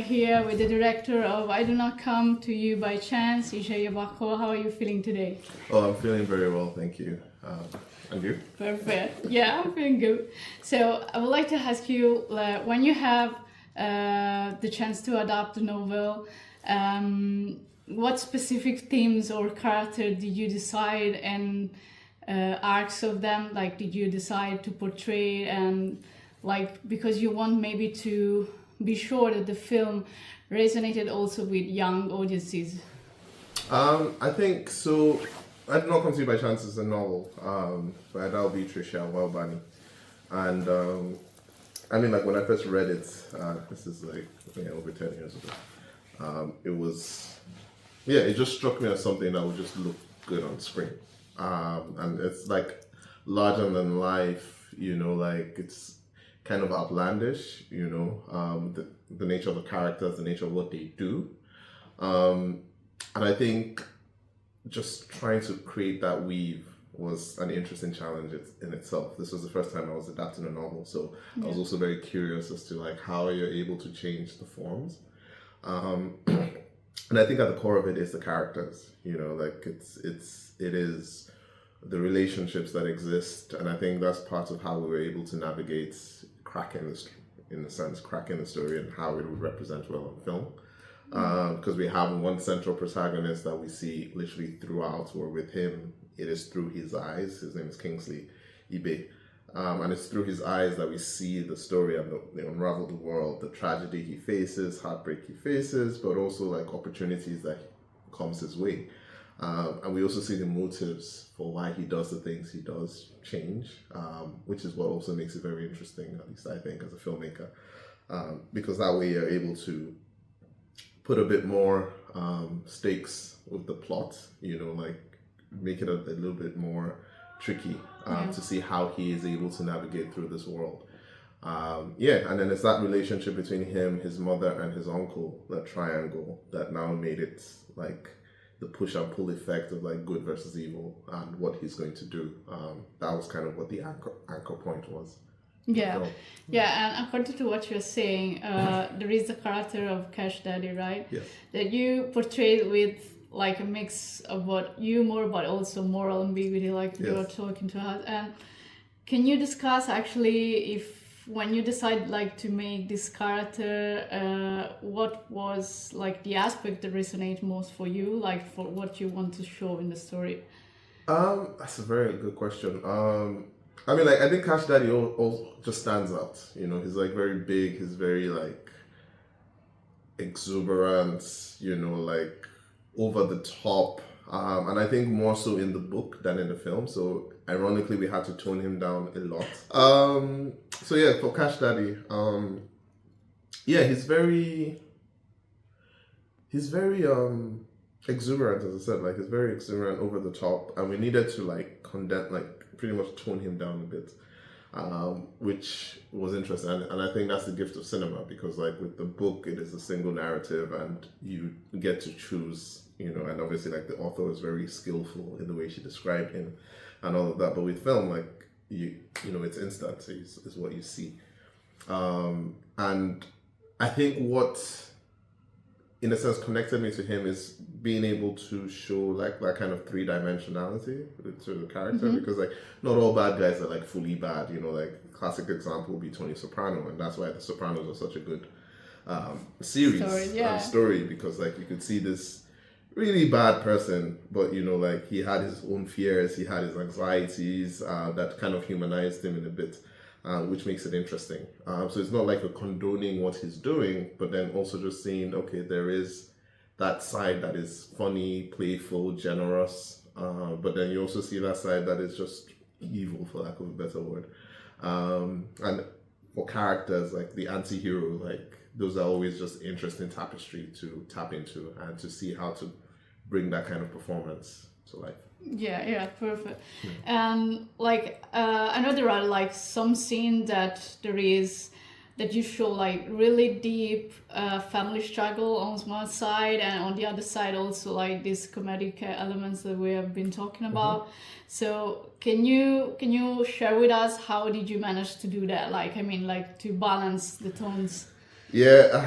here with the director of I Do Not Come to You by Chance, Ishaya Bako. How are you feeling today? Oh, I'm feeling very well, thank you. And you? Perfect. Yeah, I'm feeling good. So I would like to ask you, when you have the chance to adapt the novel, what specific themes or character did you decide and arcs of them, like, did you decide to portray, and like, because you want maybe to be sure that the film resonated also with young audiences? I think so. I Do Not Come to You by Chance is a novel by Ishaya Bako, and I mean, like, when I first read it, this is like over 10 years ago. It was, yeah, it just struck me as something that would just look good on screen, and it's like larger than life, like it's kind of outlandish, the nature of the characters, the nature of what they do, and I think just trying to create that weave was an interesting challenge in itself. This was the first time I was adapting a novel, so I was also very curious as to like how you're able to change the forms. And I think at the core of it is the characters, like it is the relationships that exist, and I think that's part of how we were able to navigate cracking the story and how it would represent well on film. Because we have one central protagonist that we see literally throughout, or with him, it is through his eyes. His name is Kingsley Ibe. And it's through his eyes that we see the story and the unraveled world, the tragedy he faces, heartbreak he faces, but also like opportunities that comes his way. And we also see the motives for why he does the things he does change, which is what also makes it very interesting, at least I think, as a filmmaker, because that way you're able to put a bit more stakes with the plot, like make it a little bit more tricky to see how he is able to navigate through this world. And then it's that relationship between him, his mother, and his uncle, that triangle, that now made it like the push and pull effect of like good versus evil and what he's going to do. That was kind of what the anchor point was. Yeah, and according to what you're saying, there is the character of Cash Daddy, right? Yes. That you portrayed with like a mix of what humor, but also moral ambiguity, like you were talking to us. And can you discuss actually if when you decide like to make this character, what was like the aspect that resonates most for you, like for what you want to show in the story? That's a very good question. I mean, like, I think Cash Daddy all just stands out. He's like very big. He's very like exuberant. Like over the top. And I think more so in the book than in the film. So ironically, we had to tone him down a lot. So yeah, for Cash Daddy, he's very exuberant, as I said. Like, he's very exuberant, over the top, and we needed to like condense, like pretty much tone him down a bit, which was interesting. And I think that's the gift of cinema, because like with the book, it is a single narrative and you get to choose, and obviously like the author was very skillful in the way she described him and all of that. But with film, like it's instant, is what you see. And I think what, in a sense, connected me to him is being able to show like that kind of three-dimensionality to the character, because like not all bad guys are like fully bad. Like classic example would be Tony Soprano, and that's why The Sopranos are such a good series story, because like you could see this really bad person, but like he had his own fears, he had his anxieties, that kind of humanized him in a bit. Which makes it interesting. So it's not like a condoning what he's doing, but then also just saying, okay, there is that side that is funny, playful, generous, but then you also see that side that is just evil, for lack of a better word. And for characters, like the anti-hero, like those are always just interesting tapestry to tap into and to see how to bring that kind of performance to life. Yeah, perfect. And like I know there are like some scenes that you show like really deep family struggle on one side, and on the other side also like these comedic elements that we have been talking about. So can you share with us how did you manage to do that? Like, I mean, like to balance the tones? Yeah,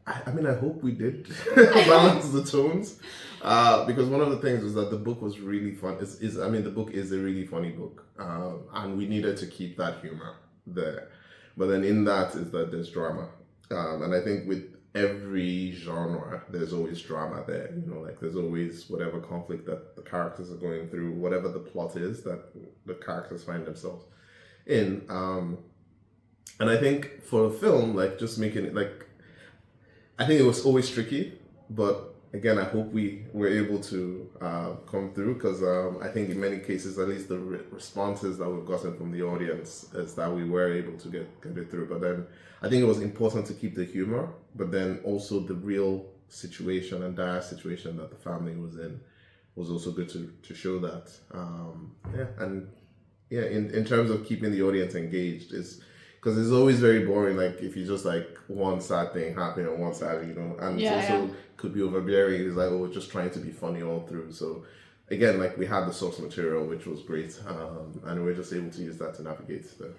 I mean, I hope we did balance the tones, because one of the things was that the book was really fun. I mean, the book is a really funny book, and we needed to keep that humor there. But then in that is that there's drama, and I think with every genre, there's always drama there. You know, like there's always whatever conflict that the characters are going through, whatever the plot is that the characters find themselves in. And I think for a film, like just making it like, I think it was always tricky, but again, I hope we were able to come through, because I think in many cases, at least the responses that we've gotten from the audience is that we were able to get it through. But then I think it was important to keep the humor, but then also the real situation and dire situation that the family was in was also good to show that. In terms of keeping the audience engaged, is because it's always very boring, like if you just like one sad thing happening on one side, you know, and it also could be overbearing. It's like, oh, we're just trying to be funny all through. So again, like we had the source material, which was great, and we're just able to use that to navigate the.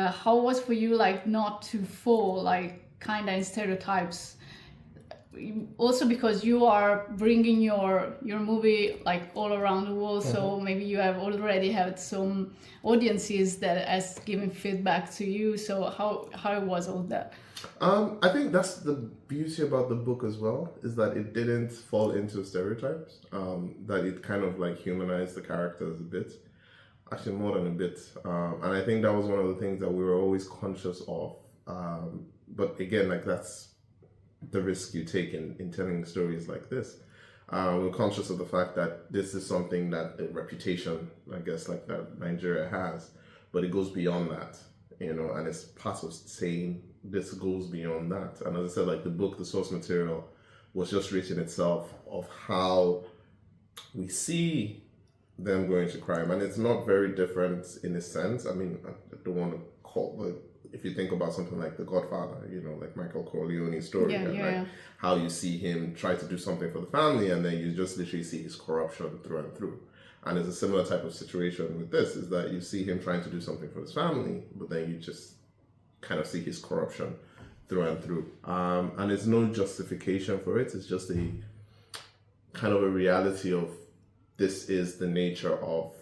How was for you, like, not to fall like kind of in stereotypes? Also because you are bringing your movie like all around the world, so maybe you have already had some audiences that has given feedback to you. So how was all that? I think that's the beauty about the book as well, is that it didn't fall into stereotypes. That it kind of like humanized the characters a bit, actually more than a bit. And I think that was one of the things that we were always conscious of. But again, like that's the risk you take in telling stories like this. We're conscious of the fact that this is something that a reputation, I guess, like that Nigeria has, but it goes beyond that, you know, and it's part of saying this goes beyond that. And as I said, like the book, the source material was just written itself of how we see them going to crime. And it's not very different in a sense. I mean, I don't want to call, but if you think about something like The Godfather, you know, like Michael Corleone's story, how you see him try to do something for the family, and then you just literally see his corruption through and through. And it's a similar type of situation with this, is that you see him trying to do something for his family, but then you just kind of see his corruption through and through. And there's no justification for it. It's just a kind of a reality of this is the nature of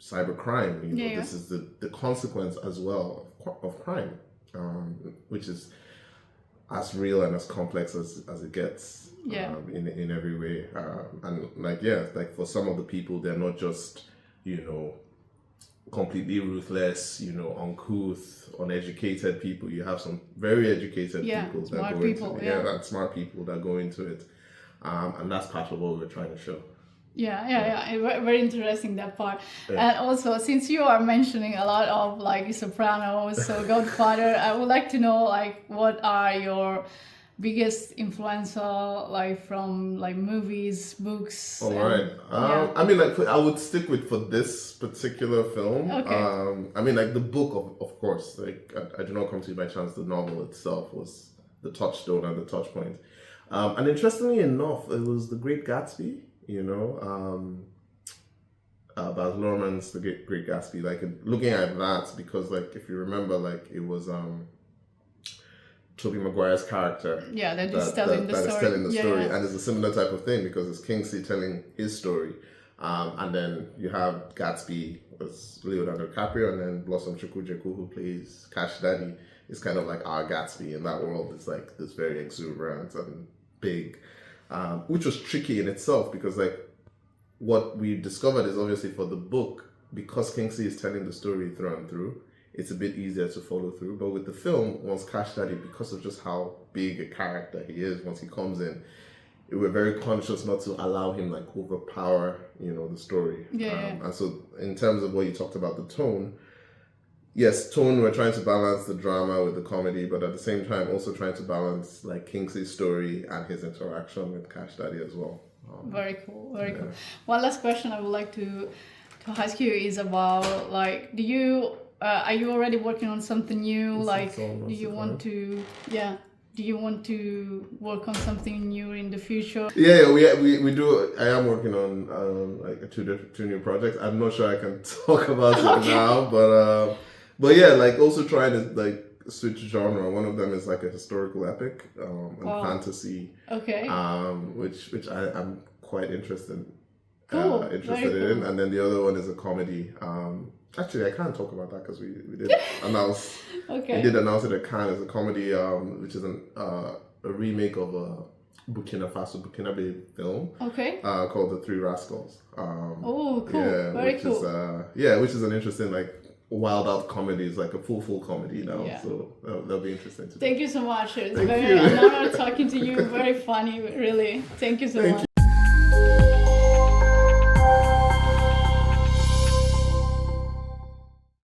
cybercrime. You know, this is the consequence as well of crime, which is as real and as complex as it gets in every way. And like for some of the people, they're not just, you know, completely ruthless, you know, uncouth, uneducated people. You have some very educated people that go into it. Smart people that go into it. And that's part of what we're trying to show. Very interesting, that part. And also, since you are mentioning a lot of like Sopranos, so Godfather, I would like to know like what are your biggest influential, like from like movies, books. All right. I mean, like I would stick with for this particular film. Okay. I mean, like the book, of course. Like I do not come to you by chance. The novel itself was the touchstone and the touch point. And interestingly enough, it was The Great Gatsby. You know, Baz Luhrmann's The Great Gatsby. Like looking at that, because like if you remember, like it was Tobey Maguire's character. That is telling the story. And it's a similar type of thing, because it's Kingsley telling his story, and then you have Gatsby with Leonardo DiCaprio, and then Blossom Chukwujeku, who plays Cash Daddy, is kind of like our Gatsby in that world. It's like this very exuberant and big. Which was tricky in itself, because like what we discovered is obviously for the book, because Kingsley is telling the story through and through, it's a bit easier to follow through. But with the film, once Cash Daddy, because of just how big a character he is, once he comes in, we're very conscious not to allow him like overpower, you know, the story. And so in terms of what you talked about, the tone, yes, we're trying to balance the drama with the comedy, but at the same time also trying to balance like Kingsley's story and his interaction with Cash Daddy as well. Very cool. One last question I would like to ask you is about like, do you are you already working on something new? Like, do you want to work on something new in the future? We do. I am working on like two new projects. I'm not sure I can talk about it now, but yeah, like also trying to like switch genre. One of them is like a historical epic and fantasy, Okay. which I'm quite interested Cool. interested Very in, cool. and then the other one is a comedy. Actually, I can't talk about that because we did announce. Okay. We did announce it at Cannes as a comedy, which is a remake of a Burkinabe film Okay. called The Three Rascals. Oh, cool. Yeah, Very which cool. is which is an interesting like wild out comedy. It's like a full comedy now, Yeah. so that'll be interesting to do. Thank you so much. It's Thank very you. an honor talking to you. Very funny, really. Thank you so much.